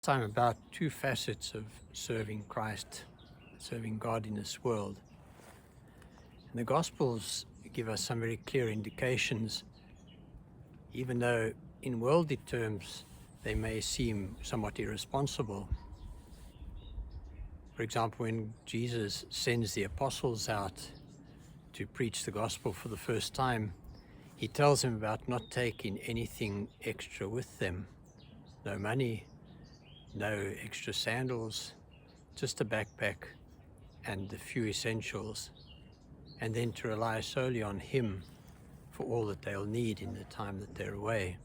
Time about two facets of serving Christ, serving God in this world. And the Gospels give us some very clear indications, even though in worldly terms they may seem somewhat irresponsible. For example, when Jesus sends the apostles out to preach the gospel for the first time, he tells them about not taking anything extra with them. No money, no extra sandals, just a backpack and a few essentials, and then to rely solely on him for all that they'll need in the time that they're away.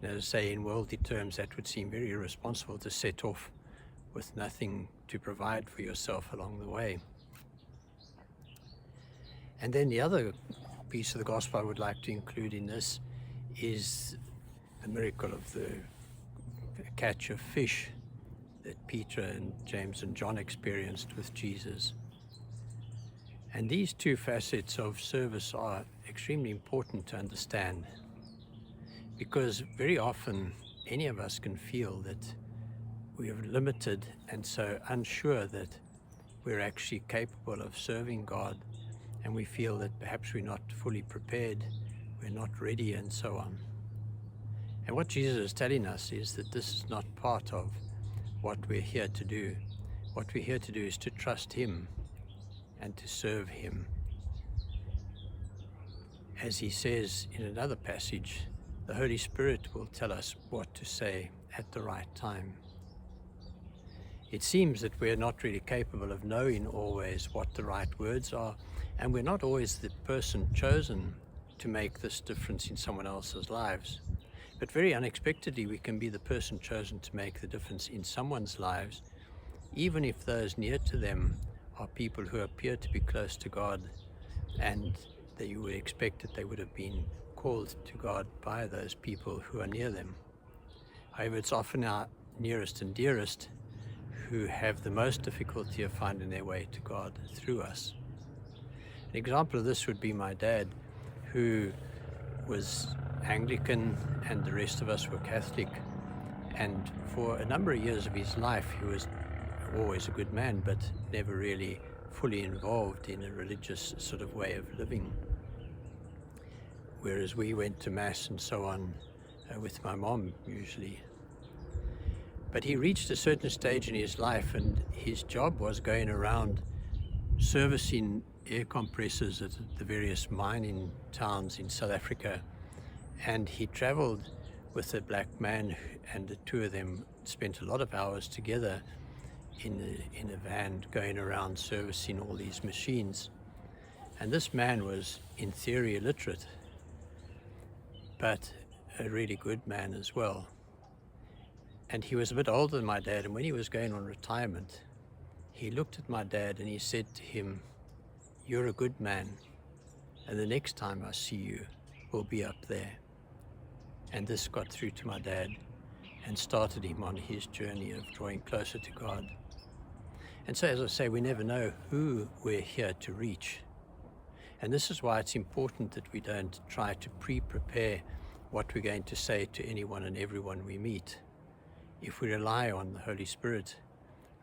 And as I say, in worldly terms, that would seem very irresponsible to set off with nothing to provide for yourself along the way. And then the other piece of the gospel I would like to include in this is the miracle of the catch of fish that Peter and James and John experienced with Jesus. And these two facets of service are extremely important to understand, because very often any of us can feel that we are limited and so unsure that we're actually capable of serving God, and we feel that perhaps we're not fully prepared, we're not ready, and so on. And what Jesus is telling us is that this is not part of what we're here to do. What we're here to do is to trust him and to serve him. As he says in another passage, the Holy Spirit will tell us what to say at the right time. It seems that we're not really capable of knowing always what the right words are, and we're not always the person chosen to make this difference in someone else's lives. But very unexpectedly, we can be the person chosen to make the difference in someone's lives, even if those near to them are people who appear to be close to God, and that you would expect that they would have been called to God by those people who are near them. However, it's often our nearest and dearest who have the most difficulty of finding their way to God through us. An example of this would be my dad, who was Anglican and the rest of us were Catholic, and for a number of years of his life he was always a good man, but never really fully involved in a religious sort of way of living, whereas we went to Mass and so on with my mom usually. But he reached a certain stage in his life, and his job was going around servicing air compressors at the various mining towns in South Africa. And he traveled with a black man, and the two of them spent a lot of hours together in a van going around servicing all these machines. And this man was in theory illiterate, but a really good man as well. And he was a bit older than my dad, and when he was going on retirement, he looked at my dad and he said to him, "You're a good man, and the next time I see you, we'll be up there." And this got through to my dad and started him on his journey of drawing closer to God. And so, as I say, we never know who we're here to reach. And this is why it's important that we don't try to pre-prepare what we're going to say to anyone and everyone we meet. If we rely on the Holy Spirit,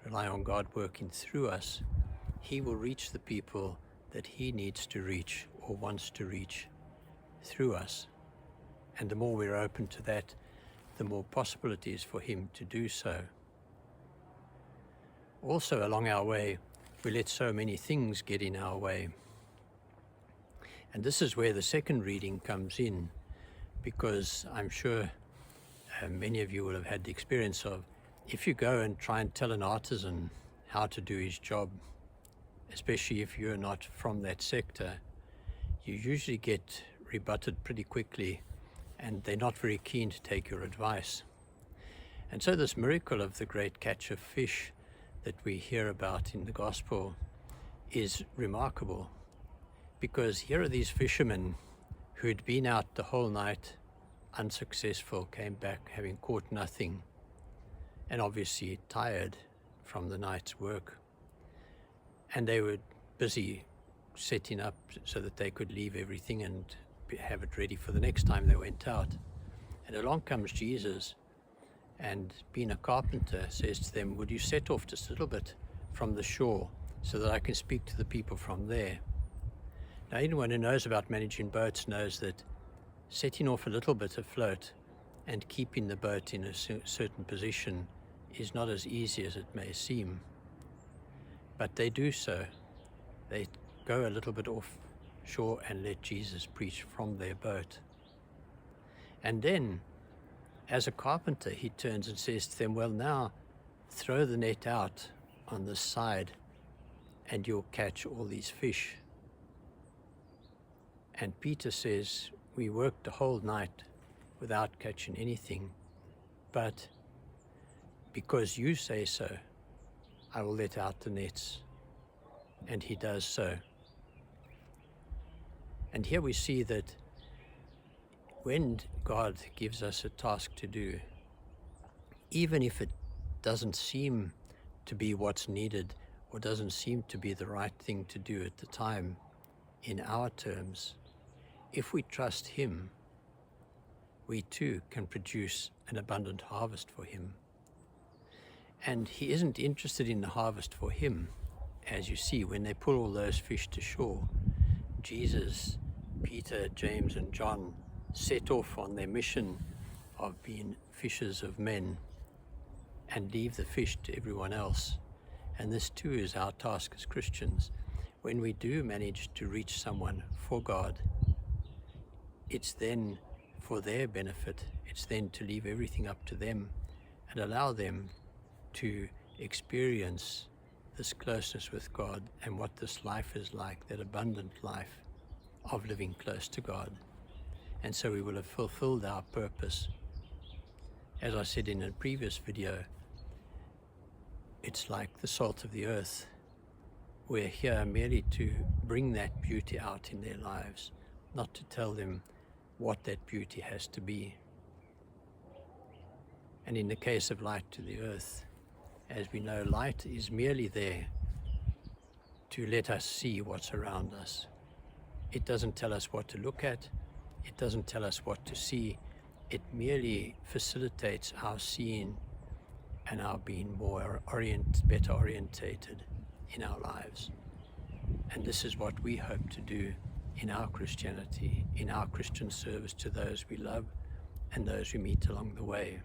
rely on God working through us, he will reach the people that he needs to reach or wants to reach through us. And the more we're open to that, the more possible it is for him to do so. Also, along our way, we let so many things get in our way. And this is where the second reading comes in, because I'm sure many of you will have had the experience of, if you go and try and tell an artisan how to do his job, especially if you're not from that sector, you usually get rebutted pretty quickly, and they're not very keen to take your advice. And so this miracle of the great catch of fish that we hear about in the gospel is remarkable, because here are these fishermen who had been out the whole night, unsuccessful, came back having caught nothing, and obviously tired from the night's work. And they were busy setting up so that they could leave everything and have it ready for the next time they went out. And along comes Jesus, and being a carpenter, says to them, would you set off just a little bit from the shore so that I can speak to the people from there? Now, anyone who knows about managing boats knows that setting off a little bit afloat and keeping the boat in a certain position is not as easy as it may seem. But they do so. They go a little bit offshore and let Jesus preach from their boat. And then, as a carpenter, he turns and says to them, well, now throw the net out on this side and you'll catch all these fish. And Peter says, we worked the whole night without catching anything, but because you say so, I will let out the nets. And he does so. And here we see that when God gives us a task to do, even if it doesn't seem to be what's needed or doesn't seem to be the right thing to do at the time in our terms, if we trust him, we too can produce an abundant harvest for him. And he isn't interested in the harvest for him. As you see, when they pull all those fish to shore, Jesus, Peter, James, and John set off on their mission of being fishers of men and leave the fish to everyone else. And this too is our task as Christians. When we do manage to reach someone for God, it's then for their benefit. It's then to leave everything up to them and allow them to experience this closeness with God and what this life is like, that abundant life of living close to God. And so we will have fulfilled our purpose. As I said in a previous video, it's like the salt of the earth. We're here merely to bring that beauty out in their lives, not to tell them what that beauty has to be. And in the case of light to the earth, as we know, light is merely there to let us see what's around us. It doesn't tell us what to look at. It doesn't tell us what to see. It merely facilitates our seeing and our being more better orientated in our lives. And this is what we hope to do in our Christianity, in our Christian service to those we love and those we meet along the way.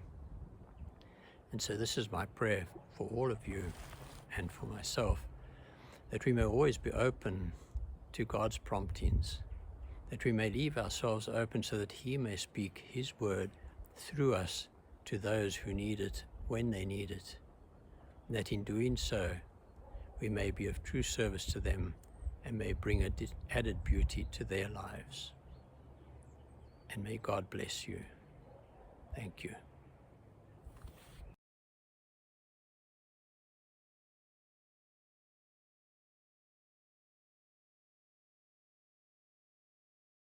And so this is my prayer for all of you and for myself, that we may always be open to God's promptings, that we may leave ourselves open so that he may speak his word through us to those who need it when they need it, and that in doing so we may be of true service to them and may bring added beauty to their lives. And may God bless you. Thank you.